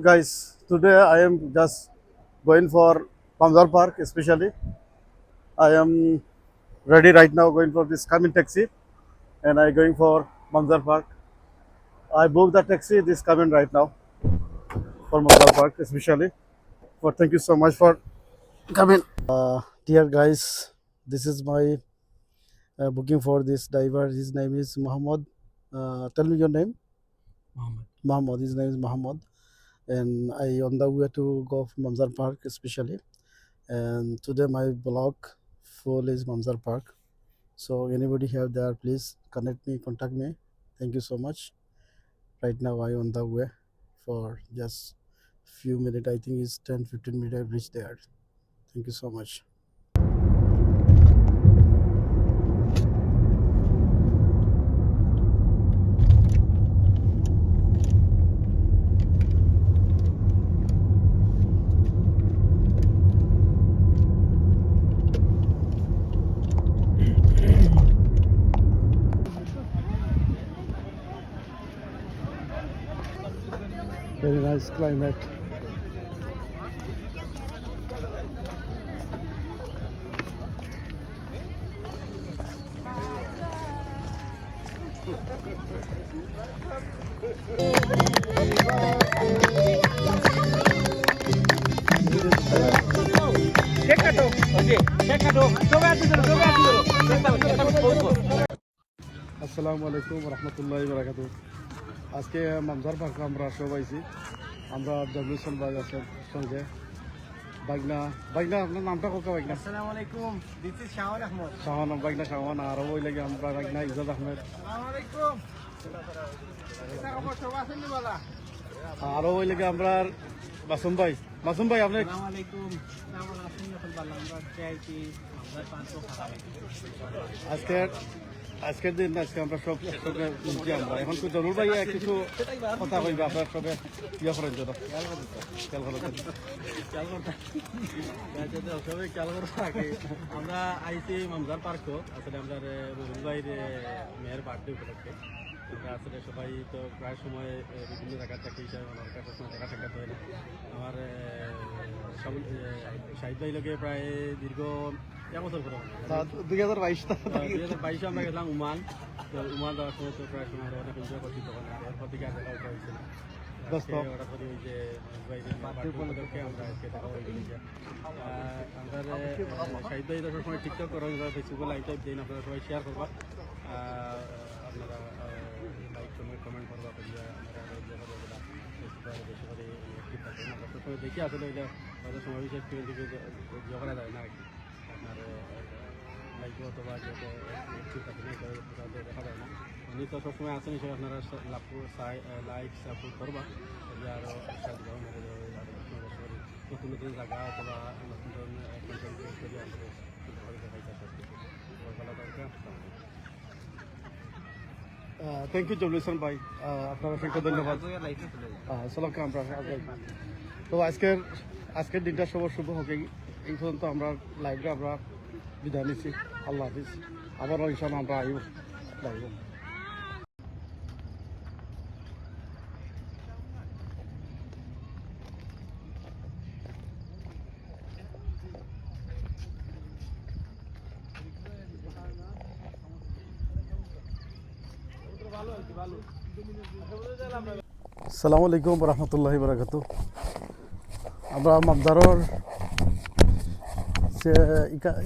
Guys, today I am just going for Pamdar Park, especially. I am ready right now going for this coming taxi and I going for Pamdar Park. I booked the taxi this coming right now for Pamdar Park, especially. But thank you so much for coming. Dear guys, this is my booking for this driver. His name is Muhammad. Tell me your name. Muhammad. His name is Muhammad. And I on the way to go from Mamzar Park, especially. And today my blog full is Mamzar Park. So anybody have there, please connect me, contact me. Thank you so much. Right now I on the way for just few minutes. I think it's 10-15 minutes I reach there. Thank you so much. Very nice climate. আসসালামু আলাইকুম রহমতুল্লাহি বারাকাতুহু। আজকে মামজার পার্কে আমরা সবাইছি। আমরা জগদীশন ভাই আছেন সঙ্গে। বাইগনা বাইগনা আপনার নামটা কোকা বাইগনা? আসসালামু আলাইকুম, দিস ইজ শাওন আহমদ। শাওন বাইগনা শাওন আর ওই লাগে আমরা বাইগনা ইজাদ আহমেদ। আসসালামু আলাইকুম। এটা খবর সব আছেন নি বলা? আর ওই লাগে আমরা মাসুম ভাই। মাসুম ভাই আপনি? আসসালামু আলাইকুম। কেমন আছেন? এখন বললাম আমরা চাইছি আমরা পাঁচশো খাওয়া। আজকের দিন আজকে আমরা সব একসঙ্গে মিলছি। আমরা এখন তো জরুর ভাই কিছু কথা কইবে আপনার সঙ্গে ইয়ে করেন জন্য খেয়াল আমরা আইসি মামজার পার্কও আসলে আমরা রুহুল ভাইয়ের মেয়ের বার্থডে উপলক্ষে আমরা আসলে সবাই তো প্রায় সময় বিভিন্ন জায়গার থেকে হিসাবে আমার কাছে সময় দেখা সাক্ষাৎ হয় না। আমার শাহিদ ভাই লোকে প্রায় দীর্ঘ এক বছর করে 2022 আমরা গেলাম উমান। তো উমান যাওয়ার সময় তো প্রায় সময় অনেক এনজয় করছি, তখন এরপর থেকে আর দেখা হয়েছে না। ওটা করি ওই যে উপলক্ষে আমরা আজকে দেখা হয়ে গেছি। আমরা শাহিদ ভাই দেখার সময় টিকটক করা ফেসবুকে লাইভ টাইপ দিন, আপনারা সবাই শেয়ার করবা, আপনারা লাইক কমেন্ট করবা করিয়া বেশি করে আমরা সবসময় দেখি আসলে ওইটা হয়তো সময় বিশেষ থেকে ইয়ে করা যায় না আর কি। আপনার লাইক অথবা যেটা ঠিক আছে না দেখা যায় না। উনি তো সবসময় আসেন হিসেবে আপনারা লাইক সাপোর্ট করবা, আরও নতুন নতুন জায়গা অথবা নতুন ধরনের কন্টেন্ট করি আসলে দেখাইতে আসতে ভালো দরকার। থ্যাংক ইউ জবলুসন ভাই, আপনার অসংখ্য ধন্যবাদ। সালামকে আমরা তো আজকের দিনটা সবার শুভ হোক। এই পর্যন্ত আমরা লাইভে আমরা বিদায় নিচ্ছি। আল্লাহ হাফিজ। আবারও ইনশাআল্লাহ আমরা আইব লাইভ। আসসালামু আলাইকুম রহমতুল্লাহি বারাকাতুহু। আমরা মামদারর সে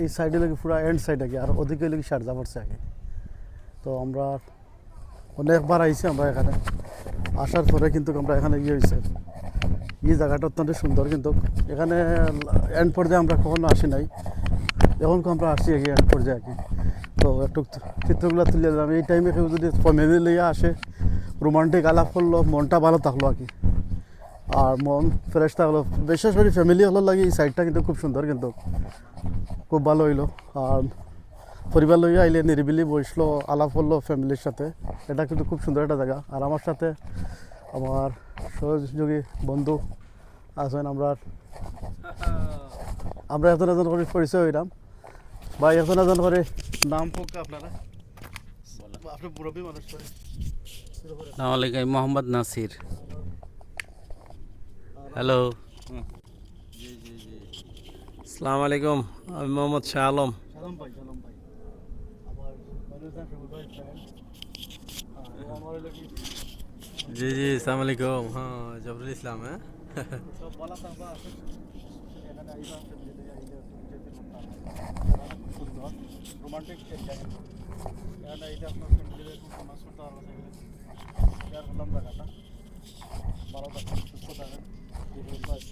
এই সাইডে লাগে পুরা এন্ড সাইড আগে আর ওদিকে লাগে শারজা পড়ছে আগে। তো আমরা অনেকবার আইছি। আমরা এখানে আসার পরে কিন্তু আমরা এখানে ইয়ে হয়েছে, এই জায়গাটা অত্যন্ত সুন্দর, কিন্তু এখানে এন্ড পর্যায়ে আমরা কখনো আসি নাই। এখন আমরা আসছি আগে এন্ড পর্যায়ে আর কি। তো একটু চিত্রগুলো তুলে দিলাম। এই টাইমে কেউ যদি ফ্যামিলি লিয়ে আসে, রোমান্টিক আলাপ করলো, মনটা ভালো থাকলো আর কি, আর মন ফ্রেশ থাকলো। বিশেষ করে ফ্যামিলি হলো লাগে এই সাইডটা কিন্তু খুব সুন্দর, কিন্তু খুব ভালো হইলো। আর পরিবার লইয়া আইলে নিরিবিলি বসলো, আলাপ করলো ফ্যামিলির সাথে, এটা কিন্তু খুব সুন্দর একটা জায়গা। আর আমার সাথে আমার সহযোগী বন্ধু আছেন। আমরা একজন একজন করে পরিচয় হইলাম। ভাই একজন একজন করে নাম হোক আপনারা, আপনি মুরব্বী মানুষ। আসসালামু আলাইকুম, মোহাম্মদ নাসির। হ্যালো জি জি জি আসসালামু আলাইকুম আমি Mohammad Shah Alam Shalom bhai, Shalom bhai. Our Malaysian people bhai friend. हमारे लगी জি জি আসসালামু আলাইকুম হ্যাঁ জবরুল ইসলাম হ্যাঁ सब वाला था बस এখানে আইবা ফ্যামিলি থেকে আইলে যেতে সুন্দর রোমান্টিক এরিয়া এখানে আইলে আপনার ফ্যামিলি খুব ফেমাস করতে পারবেন শেয়ার করলাম জায়গাটা ভালো থাকেন সুস্থ থাকেন এই লাইফ